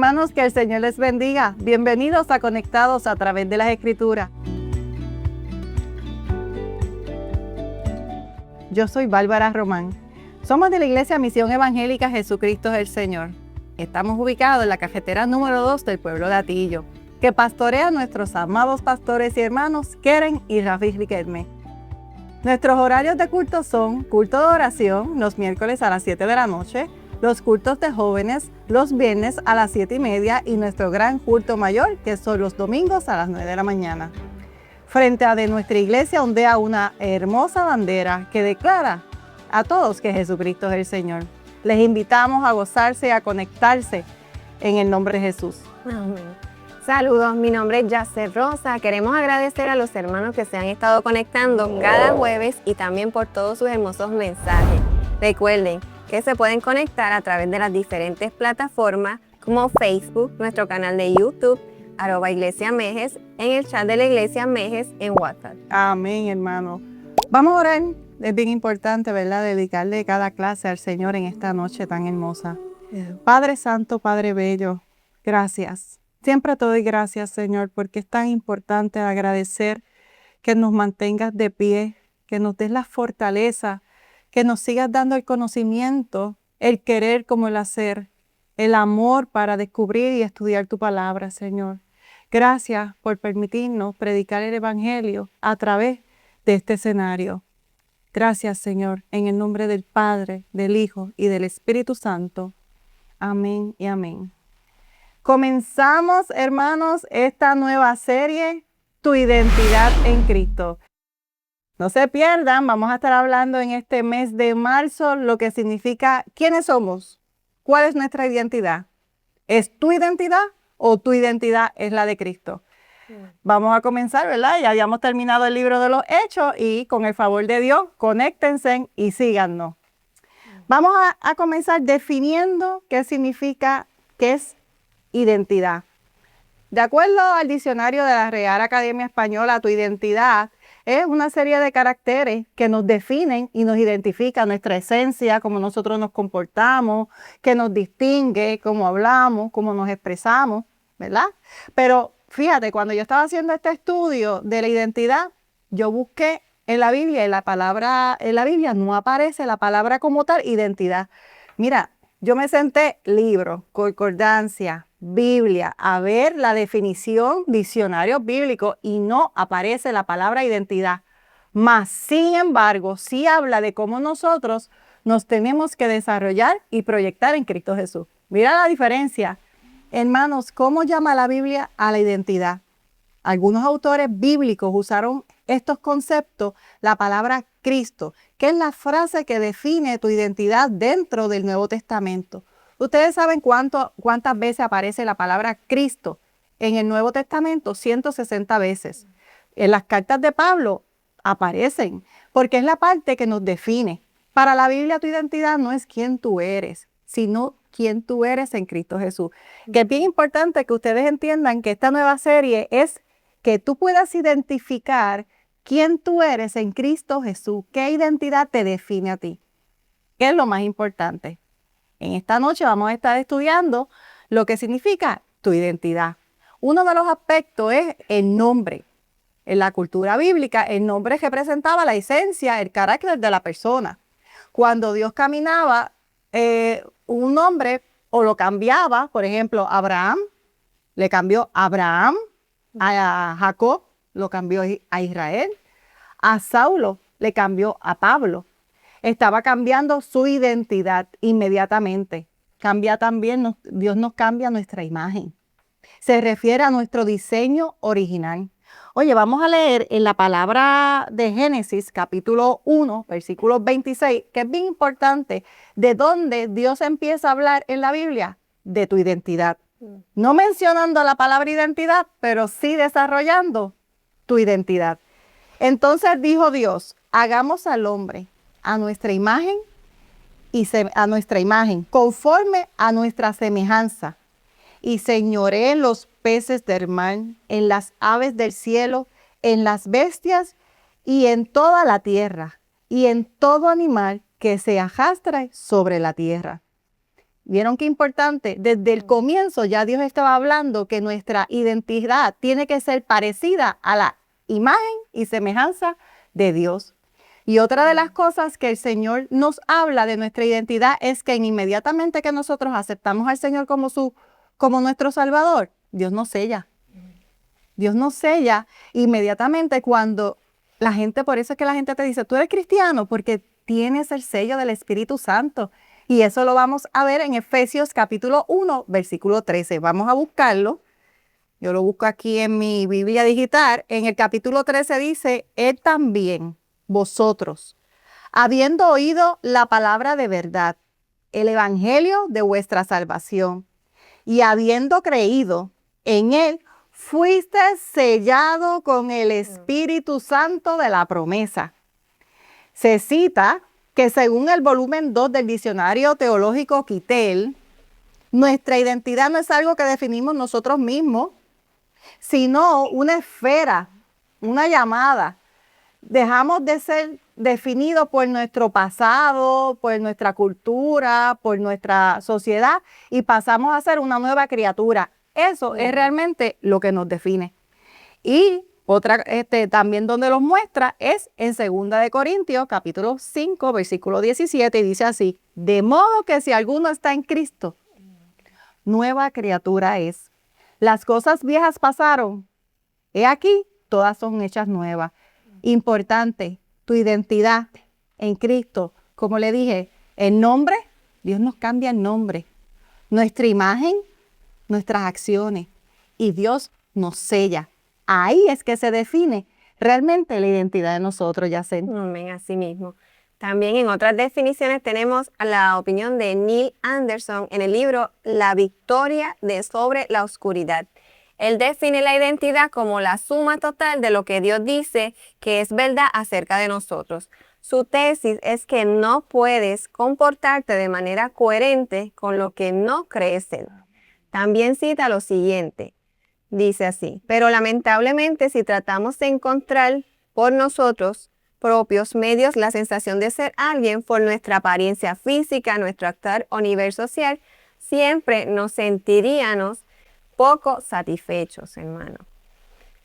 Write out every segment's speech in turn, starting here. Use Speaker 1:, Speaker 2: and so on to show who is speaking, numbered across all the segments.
Speaker 1: hermanos, que el Señor les bendiga. Bienvenidos a Conectados a través de las Escrituras. Yo soy Bárbara Román. Somos de la Iglesia Misión Evangélica Jesucristo es el Señor. Estamos ubicados en la cafetera número 2 del pueblo de Atillo, que pastorea a nuestros amados pastores y hermanos Keren y Rafi Riquelme. Nuestros horarios de culto son culto de oración los miércoles a las 7 de la noche, los cultos de jóvenes los viernes a las 7:30 y nuestro gran culto mayor, que son los domingos a las 9 de la mañana. Frente a de nuestra iglesia ondea una hermosa bandera que declara a todos que Jesucristo es el Señor. Les invitamos a gozarse y a conectarse en el nombre de Jesús.
Speaker 2: Amén. Saludos, mi nombre es Yacer Rosa. Queremos agradecer a los hermanos que se han estado conectando cada jueves y también por todos sus hermosos mensajes. Recuerden que se pueden conectar a través de las diferentes plataformas como Facebook, nuestro canal de YouTube, @Iglesia Mejes, en el chat de la Iglesia Mejes en WhatsApp.
Speaker 1: Amén, hermano. Vamos a orar. Es bien importante, ¿verdad?, dedicarle cada clase al Señor en esta noche tan hermosa. Padre Santo, Padre Bello, gracias. Siempre te doy gracias, Señor, porque es tan importante agradecer que nos mantengas de pie, que nos des la fortaleza, que nos sigas dando el conocimiento, el querer como el hacer, el amor para descubrir y estudiar tu palabra, Señor. Gracias por permitirnos predicar el Evangelio a través de este escenario. Gracias, Señor, en el nombre del Padre, del Hijo y del Espíritu Santo. Amén y amén. Comenzamos, hermanos, esta nueva serie, Tu identidad en Cristo. No se pierdan, vamos a estar hablando en este mes de marzo lo que significa quiénes somos, cuál es nuestra identidad. ¿Es tu identidad o tu identidad es la de Cristo? Vamos a comenzar, ¿verdad? Ya habíamos terminado el libro de los Hechos y con el favor de Dios, conéctense y síganos. Vamos a comenzar definiendo qué significa, qué es identidad. De acuerdo al diccionario de la Real Academia Española, tu identidad es una serie de caracteres que nos definen y nos identifican nuestra esencia, cómo nosotros nos comportamos, que nos distingue, cómo hablamos, cómo nos expresamos, ¿verdad? Pero fíjate, cuando yo estaba haciendo este estudio de la identidad, yo busqué en la Biblia y en la Biblia no aparece la palabra como tal, identidad. Mira, yo me senté libro, concordancia, Biblia, a ver la definición, diccionario bíblico, y no aparece la palabra identidad. Mas, sin embargo, sí habla de cómo nosotros nos tenemos que desarrollar y proyectar en Cristo Jesús. Mira la diferencia. Hermanos, ¿cómo llama la Biblia a la identidad? Algunos autores bíblicos usaron estos conceptos, la palabra Cristo, que es la frase que define tu identidad dentro del Nuevo Testamento. ¿Ustedes saben cuántas veces aparece la palabra Cristo en el Nuevo Testamento? 160 veces. En las cartas de Pablo aparecen, porque es la parte que nos define. Para la Biblia tu identidad no es quién tú eres, sino quién tú eres en Cristo Jesús. Que es bien importante que ustedes entiendan que esta nueva serie es que tú puedas identificar quién tú eres en Cristo Jesús, qué identidad te define a ti. ¿Qué es lo más importante? En esta noche vamos a estar estudiando lo que significa tu identidad. Uno de los aspectos es el nombre. En la cultura bíblica, el nombre representaba la esencia, el carácter de la persona. Cuando Dios caminaba, un nombre o lo cambiaba, por ejemplo, Abraham, le cambió Abraham, a Jacob lo cambió a Israel, a Saulo le cambió a Pablo. Estaba cambiando su identidad inmediatamente. Cambia también, Dios nos cambia nuestra imagen. Se refiere a nuestro diseño original. Oye, vamos a leer en la palabra de Génesis, capítulo 1, versículo 26, que es bien importante, de dónde Dios empieza a hablar en la Biblia, de tu identidad. No mencionando la palabra identidad, pero sí desarrollando tu identidad. Entonces dijo Dios, hagamos al hombre a nuestra imagen conforme a nuestra semejanza, y señoree en los peces del mar, en las aves del cielo, en las bestias y en toda la tierra, y en todo animal que se arrastre sobre la tierra. ¿Vieron qué importante? Desde el comienzo ya Dios estaba hablando que nuestra identidad tiene que ser parecida a la imagen y semejanza de Dios. Y otra de las cosas que el Señor nos habla de nuestra identidad es que inmediatamente que nosotros aceptamos al Señor como nuestro Salvador, Dios nos sella. Dios nos sella inmediatamente cuando la gente, por eso es que la gente te dice, tú eres cristiano porque tienes el sello del Espíritu Santo. Y eso lo vamos a ver en Efesios capítulo 1, versículo 13. Vamos a buscarlo. Yo lo busco aquí en mi Biblia digital. En el capítulo 13 dice, Él también, vosotros, habiendo oído la palabra de verdad, el evangelio de vuestra salvación, y habiendo creído en Él, fuiste sellado con el Espíritu Santo de la promesa. Se cita que según el volumen 2 del Diccionario Teológico Kittel, nuestra identidad no es algo que definimos nosotros mismos, sino una esfera, una llamada. Dejamos de ser definidos por nuestro pasado, por nuestra cultura, por nuestra sociedad y pasamos a ser una nueva criatura. Eso es realmente lo que nos define. Y otra, también donde los muestra es en 2 de Corintios, capítulo 5, versículo 17, y dice así, de modo que si alguno está en Cristo, nueva criatura es. Las cosas viejas pasaron, he aquí, todas son hechas nuevas. Importante, tu identidad en Cristo. Como le dije, el nombre, Dios nos cambia el nombre. Nuestra imagen, nuestras acciones. Y Dios nos sella. Ahí es que se define realmente la identidad de nosotros, Yacen.
Speaker 2: Amén, así mismo. También en otras definiciones tenemos la opinión de Neil Anderson en el libro La victoria de sobre la oscuridad. Él define la identidad como la suma total de lo que Dios dice que es verdad acerca de nosotros. Su tesis es que no puedes comportarte de manera coherente con lo que no crees en. También cita lo siguiente, dice así, pero lamentablemente si tratamos de encontrar por nosotros propios medios la sensación de ser alguien por nuestra apariencia física, nuestro actuar o nivel social, siempre nos sentiríamos poco satisfechos, hermano.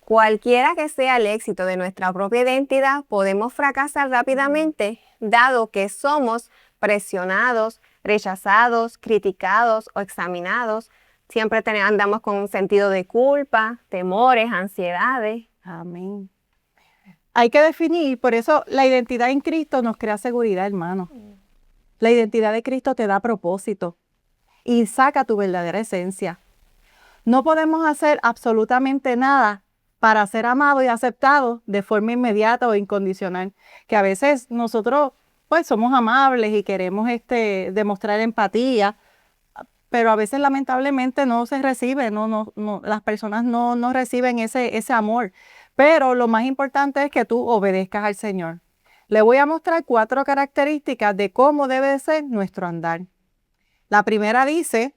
Speaker 2: Cualquiera que sea el éxito de nuestra propia identidad, podemos fracasar rápidamente, dado que somos presionados, rechazados, criticados o examinados. Siempre andamos con un sentido de culpa, temores, ansiedades.
Speaker 1: Amén. Hay que definir, por eso la identidad en Cristo nos crea seguridad, hermano. La identidad de Cristo te da propósito y saca tu verdadera esencia. No podemos hacer absolutamente nada para ser amados y aceptados de forma inmediata o incondicional. Que a veces nosotros pues somos amables y queremos demostrar empatía, pero a veces lamentablemente no se recibe, las personas no reciben ese amor. Pero lo más importante es que tú obedezcas al Señor. Le voy a mostrar 4 características de cómo debe de ser nuestro andar. La primera dice,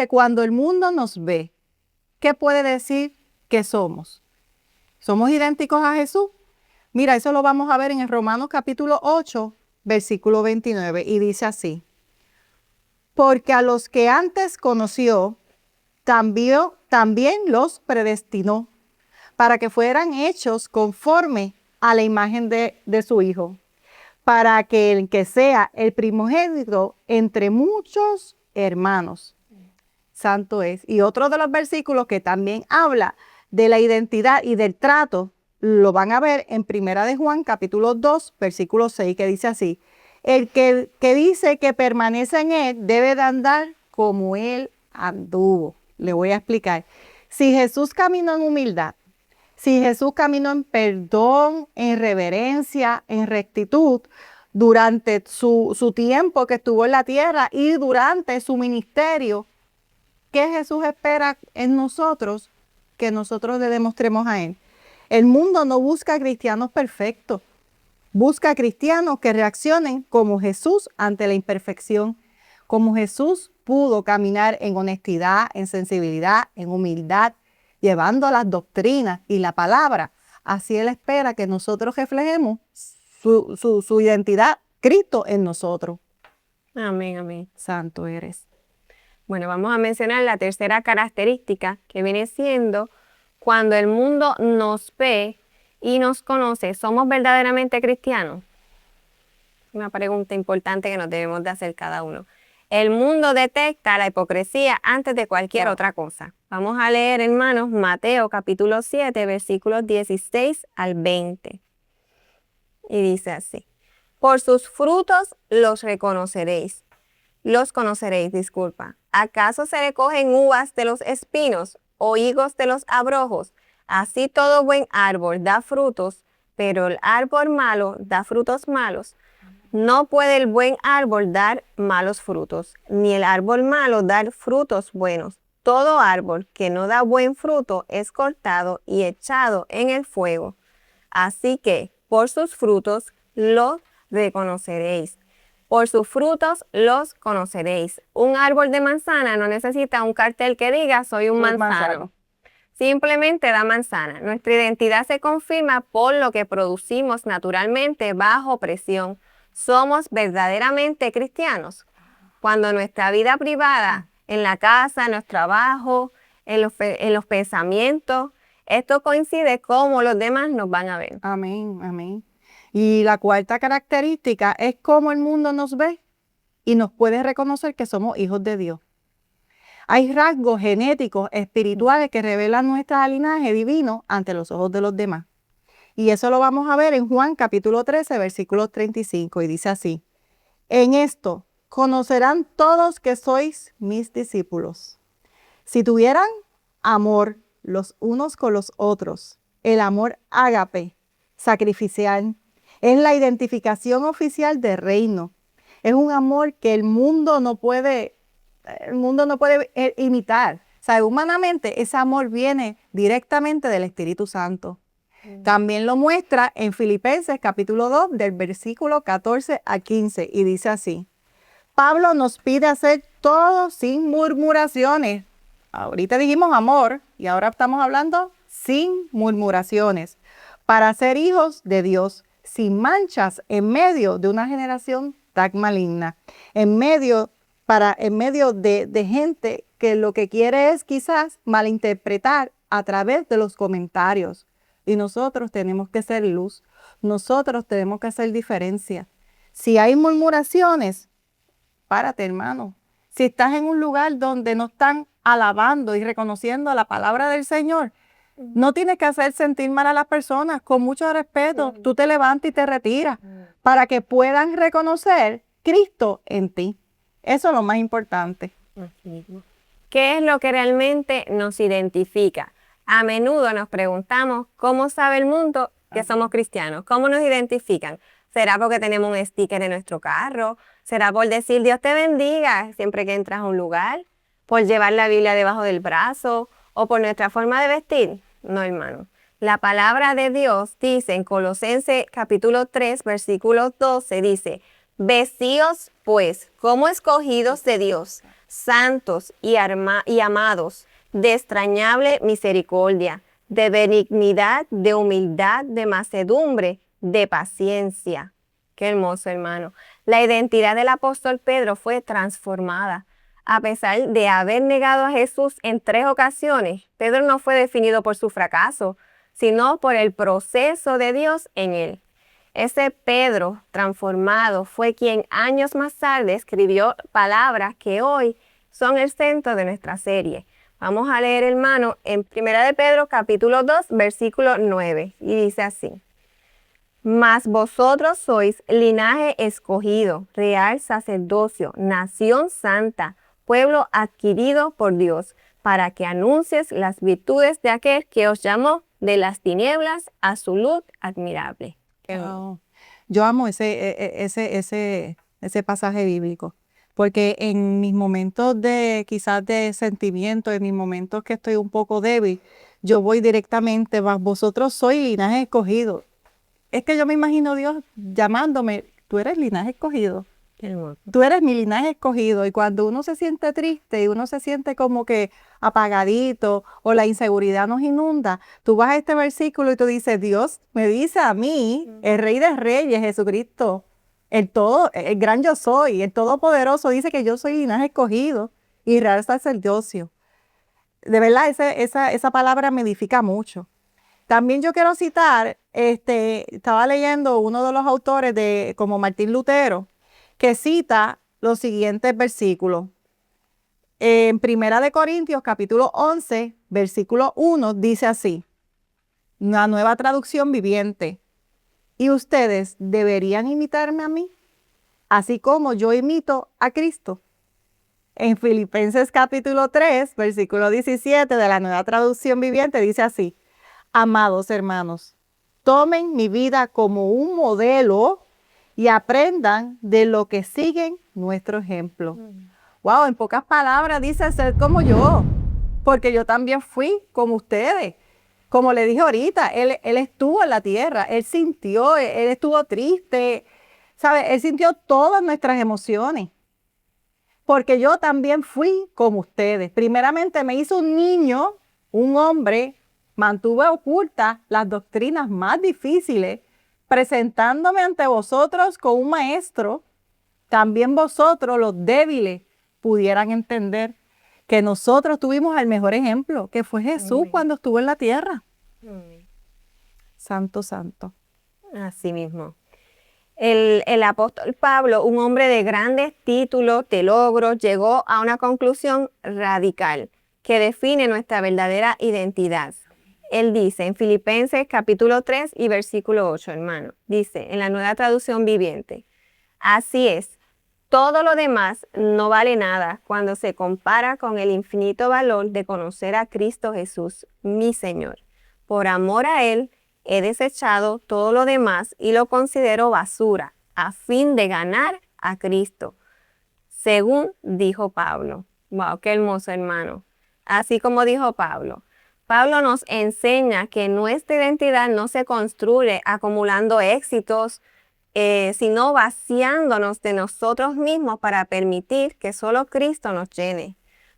Speaker 1: cuando el mundo nos ve, ¿qué puede decir que somos? ¿Somos idénticos a Jesús? Mira, eso lo vamos a ver en el Romanos capítulo 8, versículo 29, y dice así. Porque a los que antes conoció, también los predestinó, para que fueran hechos conforme a la imagen de su Hijo, para que el que sea el primogénito entre muchos hermanos. Santo es. Y otro de los versículos que también habla de la identidad y del trato, lo van a ver en 1 de Juan, capítulo 2, versículo 6, que dice así. El que dice que permanece en él debe de andar como él anduvo. Le voy a explicar. Si Jesús caminó en humildad, si Jesús caminó en perdón, en reverencia, en rectitud, durante su tiempo que estuvo en la tierra y durante su ministerio, ¿qué Jesús espera en nosotros? Que nosotros le demostremos a Él. El mundo no busca cristianos perfectos, busca cristianos que reaccionen como Jesús ante la imperfección, como Jesús pudo caminar en honestidad, en sensibilidad, en humildad, llevando las doctrinas y la palabra. Así Él espera que nosotros reflejemos su identidad, Cristo en nosotros.
Speaker 2: Amén, amén.
Speaker 1: Santo eres.
Speaker 2: Bueno, vamos a mencionar la tercera característica, que viene siendo cuando el mundo nos ve y nos conoce, ¿somos verdaderamente cristianos? Una pregunta importante que nos debemos de hacer cada uno. El mundo detecta la hipocresía antes de cualquier otra cosa. Vamos a leer, hermanos, Mateo capítulo 7, versículos 16 al 20. Y dice así: por sus frutos los reconoceréis. Los conoceréis, disculpa. ¿Acaso se recogen uvas de los espinos o higos de los abrojos? Así todo buen árbol da frutos, pero el árbol malo da frutos malos. No puede el buen árbol dar malos frutos, ni el árbol malo dar frutos buenos. Todo árbol que no da buen fruto es cortado y echado en el fuego. Así que por sus frutos los reconoceréis. Por sus frutos los conoceréis. Un árbol de manzana no necesita un cartel que diga soy un manzano. Simplemente da manzana. Nuestra identidad se confirma por lo que producimos naturalmente bajo presión. ¿Somos verdaderamente cristianos? Cuando nuestra vida privada, en la casa, en los trabajos, en los pensamientos, esto coincide cómo los demás nos van a ver.
Speaker 1: Amén, amén. Y la cuarta característica es cómo el mundo nos ve y nos puede reconocer que somos hijos de Dios. Hay rasgos genéticos, espirituales que revelan nuestro linaje divino ante los ojos de los demás. Y eso lo vamos a ver en Juan capítulo 13, versículo 35, y dice así: en esto conocerán todos que sois mis discípulos, si tuvieran amor los unos con los otros. El amor ágape, sacrificial, es la identificación oficial del reino. Es un amor que el mundo no puede imitar. O sea, humanamente ese amor viene directamente del Espíritu Santo. También lo muestra en Filipenses capítulo 2 del versículo 14 a 15 y dice así: Pablo nos pide hacer todo sin murmuraciones. Ahorita dijimos amor y ahora estamos hablando sin murmuraciones, para ser hijos de Dios, sin manchas en medio de una generación tan maligna, en medio de gente que lo que quiere es quizás malinterpretar a través de los comentarios. Y nosotros tenemos que ser luz, nosotros tenemos que hacer diferencia. Si hay murmuraciones, párate, hermano. Si estás en un lugar donde no están alabando y reconociendo la palabra del Señor, no tienes que hacer sentir mal a las personas. Con mucho respeto, tú te levantas y te retiras para que puedan reconocer Cristo en ti. Eso es lo más importante.
Speaker 2: ¿Qué es lo que realmente nos identifica? A menudo nos preguntamos cómo sabe el mundo que somos cristianos. ¿Cómo nos identifican? ¿Será porque tenemos un sticker en nuestro carro? ¿Será por decir Dios te bendiga siempre que entras a un lugar? ¿Por llevar la Biblia debajo del brazo? ¿O por nuestra forma de vestir? No, hermano. La palabra de Dios dice en Colosenses capítulo 3, versículo 12, dice: vestíos pues como escogidos de Dios, santos y amados, de extrañable misericordia, de benignidad, de humildad, de mansedumbre, de paciencia. Qué hermoso, hermano. La identidad del apóstol Pedro fue transformada. A pesar de haber negado a Jesús en 3 ocasiones, Pedro no fue definido por su fracaso, sino por el proceso de Dios en él. Ese Pedro transformado fue quien años más tarde escribió palabras que hoy son el centro de nuestra serie. Vamos a leer, hermano, en 1 de Pedro capítulo 2, versículo 9, y dice así: mas vosotros sois linaje escogido, real sacerdocio, nación santa, pueblo adquirido por Dios, para que anuncies las virtudes de aquel que os llamó de las tinieblas a su luz admirable.
Speaker 1: Wow. Yo amo ese pasaje bíblico, porque en mis momentos quizás de sentimiento, en mis momentos que estoy un poco débil, yo voy directamente: mas vosotros sois linaje escogido. Es que yo me imagino a Dios llamándome: tú eres linaje escogido. Tú eres mi linaje escogido. Y cuando uno se siente triste y uno se siente como que apagadito o la inseguridad nos inunda, tú vas a este versículo y tú dices: Dios me dice a mí, el Rey de Reyes, Jesucristo, El gran yo soy, el Todopoderoso dice que yo soy linaje escogido y real sacerdocio. De verdad, esa palabra me edifica mucho. También yo quiero citar, estaba leyendo uno de los autores como Martín Lutero, que cita los siguientes versículos. En Primera de Corintios, capítulo 11, versículo 1, dice así, una nueva traducción viviente. Y ustedes deberían imitarme a mí, así como yo imito a Cristo. En Filipenses capítulo 3, versículo 17 de la nueva traducción viviente, dice así, amados hermanos, tomen mi vida como un modelo y aprendan de lo que siguen nuestro ejemplo. Wow, en pocas palabras dice ser como yo, porque yo también fui como ustedes. Como le dije ahorita, él estuvo en la tierra, él sintió, él estuvo triste, ¿sabe? Él sintió todas nuestras emociones, porque yo también fui como ustedes. Primeramente me hizo un niño, un hombre, mantuve ocultas las doctrinas más difíciles, presentándome ante vosotros con un maestro. También vosotros, los débiles, pudieran entender que nosotros tuvimos el mejor ejemplo, que fue Jesús cuando estuvo en la tierra. Santo, santo.
Speaker 2: Así mismo. El apóstol Pablo, un hombre de grandes títulos, de logros, llegó a una conclusión radical que define nuestra verdadera identidad. Él dice en Filipenses capítulo 3 y versículo 8, hermano, dice en la nueva traducción viviente, así es, todo lo demás no vale nada cuando se compara con el infinito valor de conocer a Cristo Jesús, mi Señor. Por amor a Él, he desechado todo lo demás y lo considero basura, a fin de ganar a Cristo, según dijo Pablo. Wow, qué hermoso, hermano. Así como dijo Pablo. Pablo nos enseña que nuestra identidad no se construye acumulando éxitos, sino vaciándonos de nosotros mismos para permitir que solo Cristo nos llene.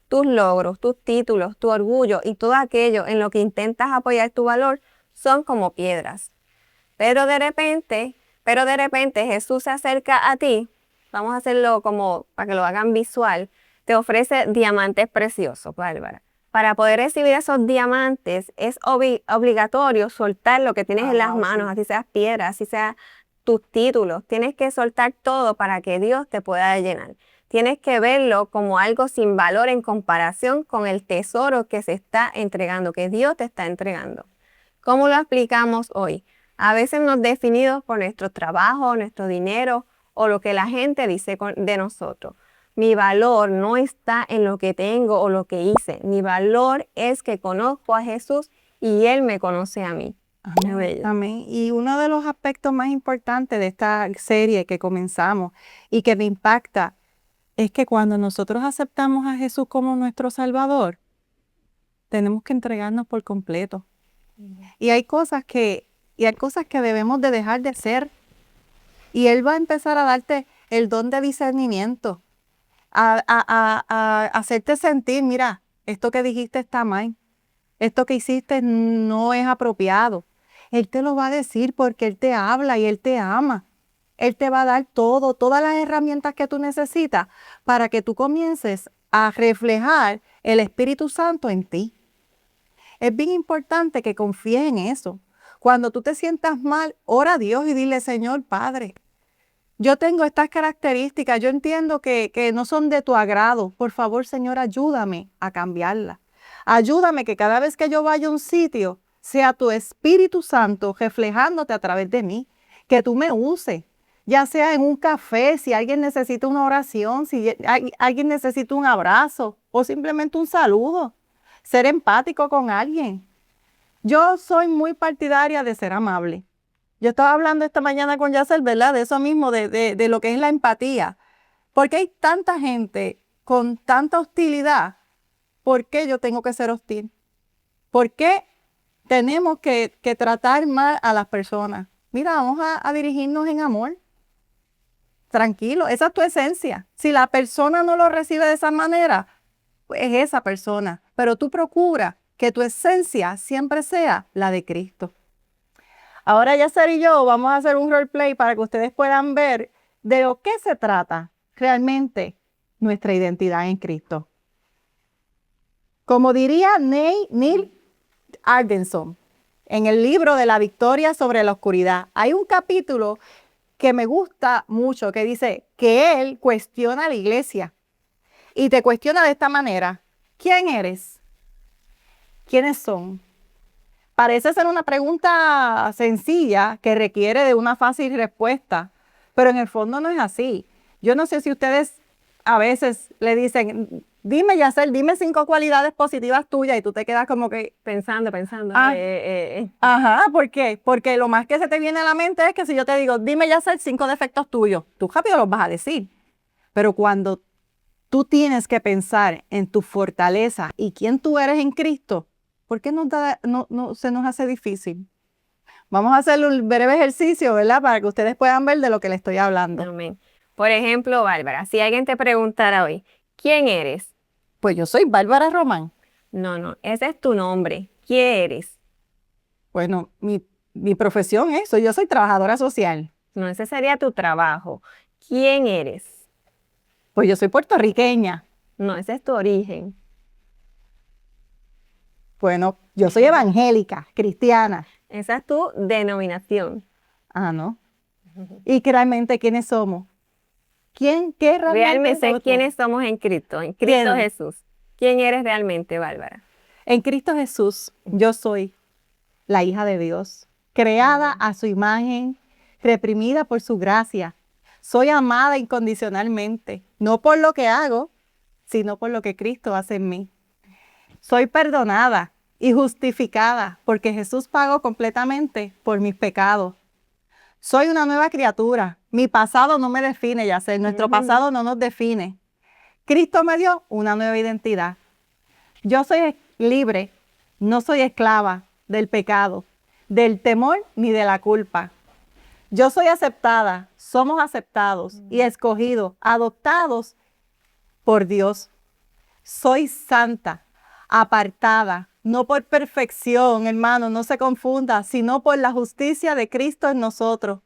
Speaker 2: Tus logros, tus títulos, tu orgullo y todo aquello en lo que intentas apoyar tu valor son como piedras. Pero de repente Jesús se acerca a ti, vamos a hacerlo como para que lo hagan visual, te ofrece diamantes preciosos, Bárbara. Para poder recibir esos diamantes es obligatorio soltar lo que tienes en las manos, así seas piedras, así sea tus títulos. Tienes que soltar todo para que Dios te pueda llenar. Tienes que verlo como algo sin valor en comparación con el tesoro que se está entregando, que Dios te está entregando. ¿Cómo lo aplicamos hoy? A veces nos definimos por nuestro trabajo, nuestro dinero o lo que la gente dice de nosotros. Mi valor no está en lo que tengo o lo que hice. Mi valor es que conozco a Jesús y Él me conoce a mí.
Speaker 1: Amén. Amén. Y uno de los aspectos más importantes de esta serie que comenzamos y que me impacta es que cuando nosotros aceptamos a Jesús como nuestro Salvador, tenemos que entregarnos por completo. Y hay cosas que debemos de dejar de hacer. Y Él va a empezar a darte el don de discernimiento, a hacerte sentir, mira, esto que dijiste está mal, esto que hiciste no es apropiado. Él te lo va a decir porque Él te habla y Él te ama. Él te va a dar todas las herramientas que tú necesitas para que tú comiences a reflejar el Espíritu Santo en ti. Es bien importante que confíes en eso. Cuando tú te sientas mal, ora a Dios y dile, Señor Padre, yo tengo estas características, yo entiendo que no son de tu agrado. Por favor, Señor, ayúdame a cambiarlas. Ayúdame que cada vez que yo vaya a un sitio, sea tu Espíritu Santo reflejándote a través de mí. Que tú me uses, ya sea en un café, si alguien necesita una oración, si alguien necesita un abrazo o simplemente un saludo. Ser empático con alguien. Yo soy muy partidaria de ser amable. Yo estaba hablando esta mañana con Yacel, ¿verdad? De eso mismo, de lo que es la empatía. Porque hay tanta gente con tanta hostilidad. ¿Por qué yo tengo que ser hostil? ¿Por qué tenemos que tratar mal a las personas? Mira, vamos a dirigirnos en amor. Tranquilo, esa es tu esencia. Si la persona no lo recibe de esa manera, pues es esa persona. Pero tú procura que tu esencia siempre sea la de Cristo. Ahora Yasser y yo vamos a hacer un roleplay para que ustedes puedan ver ¿De lo que se trata realmente nuestra identidad en Cristo? Como diría Neil Ardenson, en el libro de La victoria sobre la oscuridad, hay un capítulo que me gusta mucho, que dice que él cuestiona a la iglesia y te cuestiona de esta manera: ¿quién eres? ¿Quiénes son? Parece ser una pregunta sencilla que requiere de una fácil respuesta, pero en el fondo no es así. Yo no sé si ustedes a veces le dicen, dime, Yacel, dime 5 cualidades positivas tuyas, y tú te quedas como que
Speaker 2: Pensando.
Speaker 1: Ajá, ¿por qué? Porque lo más que se te viene a la mente es que si yo te digo, dime, Yacel, 5 defectos tuyos, tú rápido los vas a decir. Pero cuando tú tienes que pensar en tu fortaleza y quién tú eres en Cristo, ¿por qué se nos hace difícil? Vamos a hacer un breve ejercicio, ¿verdad? Para que ustedes puedan ver de lo que les estoy hablando.
Speaker 2: Amén. Por ejemplo, Bárbara, si alguien te preguntara hoy, ¿quién eres?
Speaker 1: Pues yo soy Bárbara Román.
Speaker 2: No, ese es tu nombre. ¿Quién eres?
Speaker 1: Bueno, mi profesión es eso, yo soy trabajadora social.
Speaker 2: No, ese sería tu trabajo. ¿Quién eres?
Speaker 1: Pues yo soy puertorriqueña.
Speaker 2: No, ese es tu origen.
Speaker 1: Bueno, yo soy evangélica, cristiana.
Speaker 2: Esa es tu denominación.
Speaker 1: Ah, ¿no? ¿Y realmente quiénes somos? ¿Qué realmente
Speaker 2: Realmente, ¿quiénes somos en Cristo? En Cristo
Speaker 1: ¿Quién?
Speaker 2: Jesús. ¿Quién eres realmente, Bárbara?
Speaker 1: En Cristo Jesús, yo soy la hija de Dios, creada a su imagen, reprimida por su gracia. Soy amada incondicionalmente, no por lo que hago, sino por lo que Cristo hace en mí. Soy perdonada y justificada porque Jesús pagó completamente por mis pecados. Soy una nueva criatura. Mi pasado no me define, Yacel. Nuestro pasado no nos define. Cristo me dio una nueva identidad. Yo soy libre, no soy esclava del pecado, del temor ni de la culpa. Yo soy aceptada, somos aceptados y escogidos, adoptados por Dios. Soy santa, apartada, no por perfección, hermano, no se confunda, sino por la justicia de Cristo en nosotros.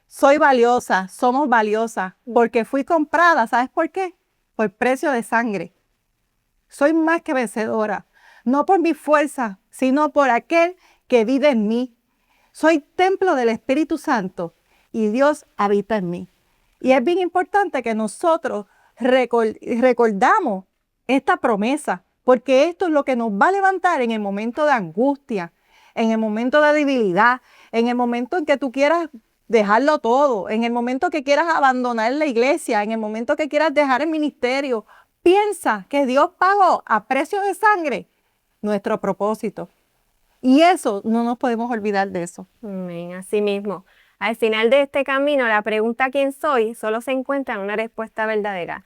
Speaker 1: Soy valiosa, somos valiosas, porque fui comprada, ¿sabes por qué? Por precio de sangre. Soy más que vencedora, no por mi fuerza, sino por aquel que vive en mí. Soy templo del Espíritu Santo y Dios habita en mí. Y es bien importante que nosotros recordamos esta promesa, porque esto es lo que nos va a levantar en el momento de angustia, en el momento de debilidad, en el momento en que tú quieras dejarlo todo, en el momento que quieras abandonar la iglesia, en el momento que quieras dejar el ministerio. Piensa que Dios pagó a precio de sangre nuestro propósito. Y eso, no nos podemos olvidar de eso.
Speaker 2: Amén, así mismo. Al final de este camino, la pregunta ¿quién soy? Solo se encuentra en una respuesta verdadera.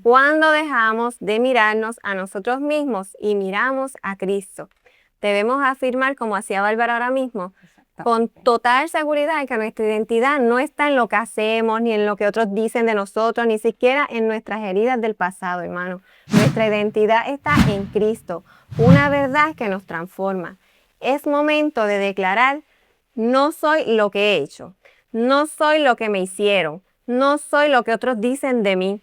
Speaker 2: Cuando dejamos de mirarnos a nosotros mismos y miramos a Cristo, debemos afirmar, como hacía Bárbara ahora mismo, con total seguridad que nuestra identidad no está en lo que hacemos, ni en lo que otros dicen de nosotros, ni siquiera en nuestras heridas del pasado, hermano. Nuestra identidad está en Cristo, una verdad que nos transforma. Es momento de declarar: no soy lo que he hecho, no soy lo que me hicieron, no soy lo que otros dicen de mí,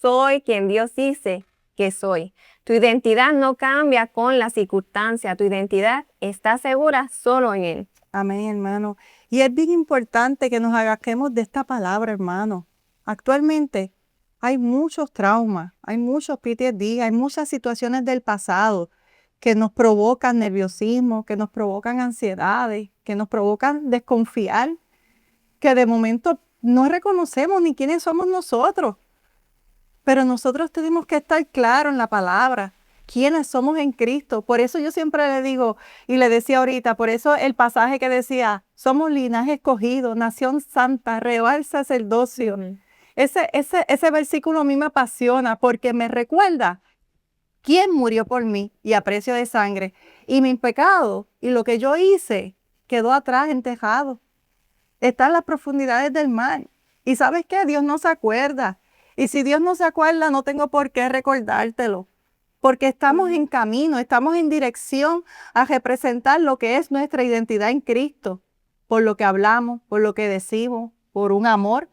Speaker 2: soy quien Dios dice que soy. Tu identidad no cambia con la circunstancia, tu identidad está segura solo en Él.
Speaker 1: Amén, hermano. Y es bien importante que nos agarremos de esta palabra, hermano. Actualmente hay muchos traumas, hay muchos PTSD, hay muchas situaciones del pasado que nos provocan nerviosismo, que nos provocan ansiedades, que nos provocan desconfiar, que de momento no reconocemos ni quiénes somos nosotros. Pero nosotros tenemos que estar claros en la palabra, quiénes somos en Cristo. Por eso yo siempre le digo, y le decía ahorita, por eso el pasaje que decía, somos linaje escogido, nación santa, real sacerdocio. Ese versículo a mí me apasiona porque me recuerda quién murió por mí y a precio de sangre. Y mi pecado y lo que yo hice quedó atrás, enterrado. Está en las profundidades del mar. ¿Y sabes qué? Dios no se acuerda. Y si Dios no se acuerda, no tengo por qué recordártelo. Porque estamos en camino, estamos en dirección a representar lo que es nuestra identidad en Cristo. Por lo que hablamos, por lo que decimos, por un amor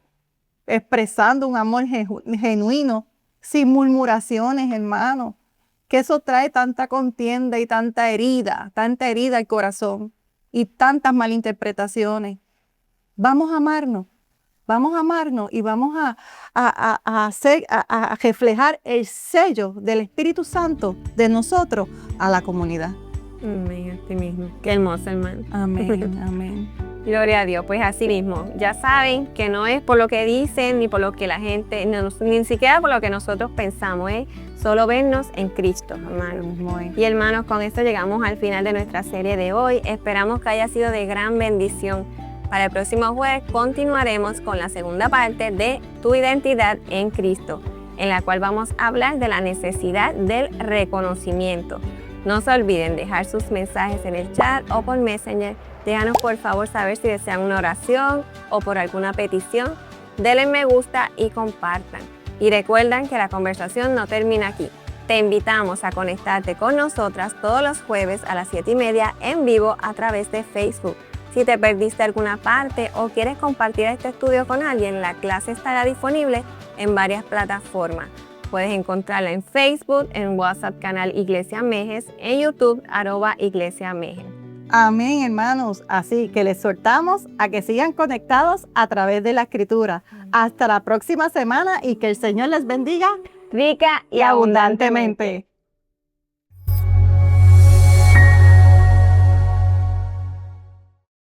Speaker 1: expresando un amor genuino, sin murmuraciones, hermano. Que eso trae tanta contienda y tanta herida al corazón y tantas malinterpretaciones. Vamos a amarnos y vamos a reflejar el sello del Espíritu Santo de nosotros a la comunidad.
Speaker 2: Amén, así mismo. Qué hermoso, hermano.
Speaker 1: Amén, amén.
Speaker 2: Gloria a Dios, pues así mismo. Ya saben que no es por lo que dicen, ni por lo que la gente, ni siquiera por lo que nosotros pensamos, solo vernos en Cristo, hermanos. Y hermanos, con esto llegamos al final de nuestra serie de hoy. Esperamos que haya sido de gran bendición. Para el próximo jueves continuaremos con la segunda parte de Tu identidad en Cristo, en la cual vamos a hablar de la necesidad del reconocimiento. No se olviden dejar sus mensajes en el chat o por Messenger. Déjanos por favor saber si desean una oración o por alguna petición. Denle me gusta y compartan. Y recuerden que la conversación no termina aquí. Te invitamos a conectarte con nosotras todos los jueves a las 7:30 en vivo a través de Facebook. Si te perdiste alguna parte o quieres compartir este estudio con alguien, la clase estará disponible en varias plataformas. Puedes encontrarla en Facebook, en WhatsApp canal Iglesia Mejes, en YouTube @Iglesia Mejes.
Speaker 1: Amén, hermanos. Así que les exhortamos a que sigan conectados a través de la Escritura. Hasta la próxima semana y que el Señor les bendiga
Speaker 2: Rica y
Speaker 1: abundantemente.